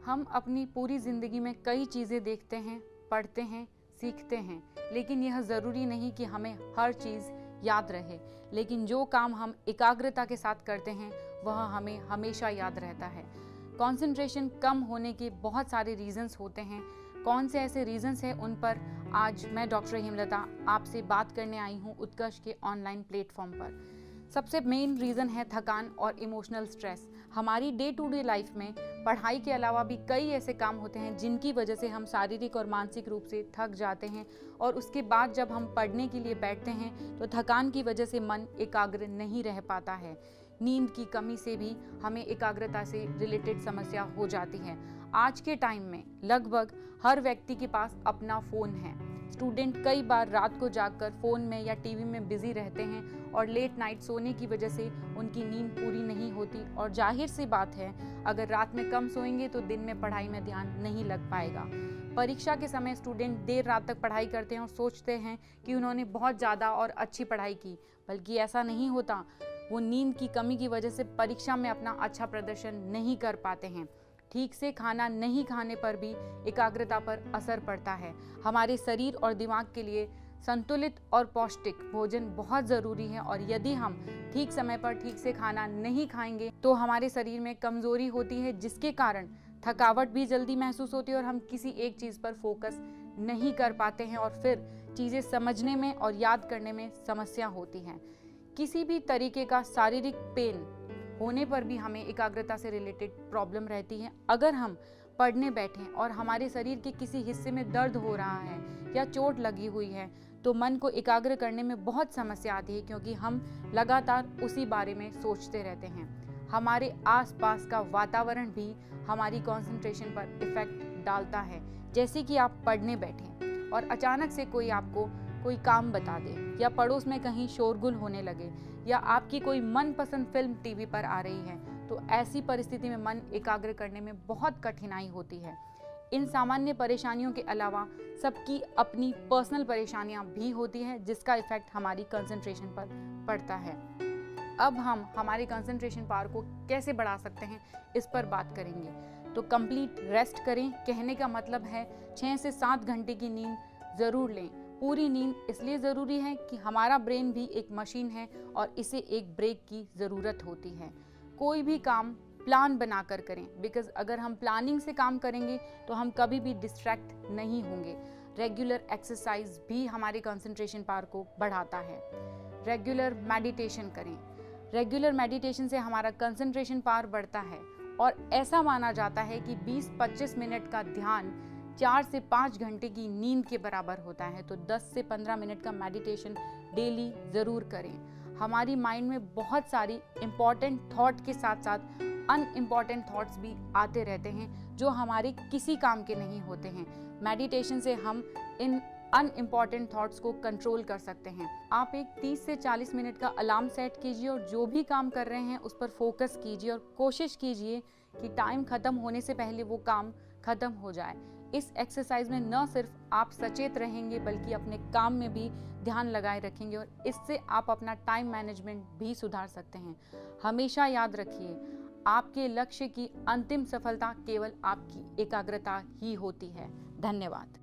हम अपनी पूरी ज़िंदगी में कई चीज़ें देखते हैं, पढ़ते हैं, सीखते हैं, लेकिन यह ज़रूरी नहीं कि हमें हर चीज़ याद रहे। लेकिन जो काम हम एकाग्रता के साथ करते हैं वह हमें हमेशा याद रहता है। कंसंट्रेशन कम होने के बहुत सारे रीज़न्स होते हैं। कौन से ऐसे रीज़न्स हैं, उन पर आज मैं डॉक्टर हेमलता आपसे बात करने आई हूँ उत्कर्ष के ऑनलाइन प्लेटफॉर्म पर। सबसे मेन रीज़न है थकान और इमोशनल स्ट्रेस। हमारी डे टू डे लाइफ में पढ़ाई के अलावा भी कई ऐसे काम होते हैं जिनकी वजह से हम शारीरिक और मानसिक रूप से थक जाते हैं, और उसके बाद जब हम पढ़ने के लिए बैठते हैं तो थकान की वजह से मन एकाग्र नहीं रह पाता है। नींद की कमी से भी हमें एकाग्रता से रिलेटेड समस्या हो जाती है। आज के टाइम में लगभग हर व्यक्ति के पास अपना फ़ोन है। स्टूडेंट कई बार रात को जागकर फ़ोन में या टीवी में बिजी रहते हैं और लेट नाइट सोने की वजह से उनकी नींद पूरी नहीं होती, और जाहिर सी बात है अगर रात में कम सोएंगे तो दिन में पढ़ाई में ध्यान नहीं लग पाएगा। परीक्षा के समय स्टूडेंट देर रात तक पढ़ाई करते हैं और सोचते हैं कि उन्होंने बहुत ज़्यादा और अच्छी पढ़ाई की, बल्कि ऐसा नहीं होता। वो नींद की कमी की वजह से परीक्षा में अपना अच्छा प्रदर्शन नहीं कर पाते हैं। ठीक से खाना नहीं खाने पर भी एकाग्रता पर असर पड़ता है। हमारे शरीर और दिमाग के लिए संतुलित और पौष्टिक भोजन बहुत ज़रूरी है, और यदि हम ठीक समय पर ठीक से खाना नहीं खाएंगे तो हमारे शरीर में कमज़ोरी होती है, जिसके कारण थकावट भी जल्दी महसूस होती है और हम किसी एक चीज़ पर फोकस नहीं कर पाते हैं, और फिर चीज़ें समझने में और याद करने में समस्या होती हैं। किसी भी तरीके का शारीरिक पेन होने पर भी हमें एकाग्रता से रिलेटेड प्रॉब्लम रहती है। अगर हम पढ़ने बैठें और हमारे शरीर के किसी हिस्से में दर्द हो रहा है या चोट लगी हुई है तो मन को एकाग्र करने में बहुत समस्या आती है, क्योंकि हम लगातार उसी बारे में सोचते रहते हैं। हमारे आसपास का वातावरण भी हमारी कंसंट्रेशन पर इफेक्ट डालता है। जैसे कि आप पढ़ने बैठें और अचानक से कोई आपको कोई काम बता दे, या पड़ोस में कहीं शोरगुल होने लगे, या आपकी कोई मनपसंद फिल्म टीवी पर आ रही है, तो ऐसी परिस्थिति में मन एकाग्र करने में बहुत कठिनाई होती है। इन सामान्य परेशानियों के अलावा सबकी अपनी पर्सनल परेशानियां भी होती हैं, जिसका इफेक्ट हमारी कंसंट्रेशन पर पड़ता है। अब हम हमारे कंसंट्रेशन पावर को कैसे बढ़ा सकते हैं, इस पर बात करेंगे। तो कंप्लीट रेस्ट करें। कहने का मतलब है 6 से 7 घंटे की नींद ज़रूर लें। पूरी नींद इसलिए ज़रूरी है कि हमारा ब्रेन भी एक मशीन है और इसे एक ब्रेक की ज़रूरत होती है। कोई भी काम प्लान बनाकर करें, बिकॉज अगर हम प्लानिंग से काम करेंगे तो हम कभी भी डिस्ट्रैक्ट नहीं होंगे। रेगुलर एक्सरसाइज भी हमारे कंसंट्रेशन पावर को बढ़ाता है। रेगुलर मेडिटेशन करें। रेगुलर मेडिटेशन से हमारा कंसंट्रेशन पावर बढ़ता है, और ऐसा माना जाता है कि 20-25 मिनट का ध्यान 4 से 5 घंटे की नींद के बराबर होता है। तो 10 से 15 मिनट का मेडिटेशन डेली ज़रूर करें। हमारी माइंड में बहुत सारी इम्पॉर्टेंट थॉट के साथ साथ अनइम्पॉर्टेंट थॉट्स भी आते रहते हैं जो हमारे किसी काम के नहीं होते हैं। मेडिटेशन से हम इन अनइम्पॉर्टेंट थॉट्स को कंट्रोल कर सकते हैं। आप एक 30 से 40 मिनट का अलार्म सेट कीजिए और जो भी काम कर रहे हैं उस पर फोकस कीजिए, और कोशिश कीजिए कि टाइम ख़त्म होने से पहले वो काम ख़त्म हो जाए। इस एक्सरसाइज में न सिर्फ आप सचेत रहेंगे बल्कि अपने काम में भी ध्यान लगाए रखेंगे, और इससे आप अपना टाइम मैनेजमेंट भी सुधार सकते हैं। हमेशा याद रखिए, आपके लक्ष्य की अंतिम सफलता केवल आपकी एकाग्रता ही होती है। धन्यवाद।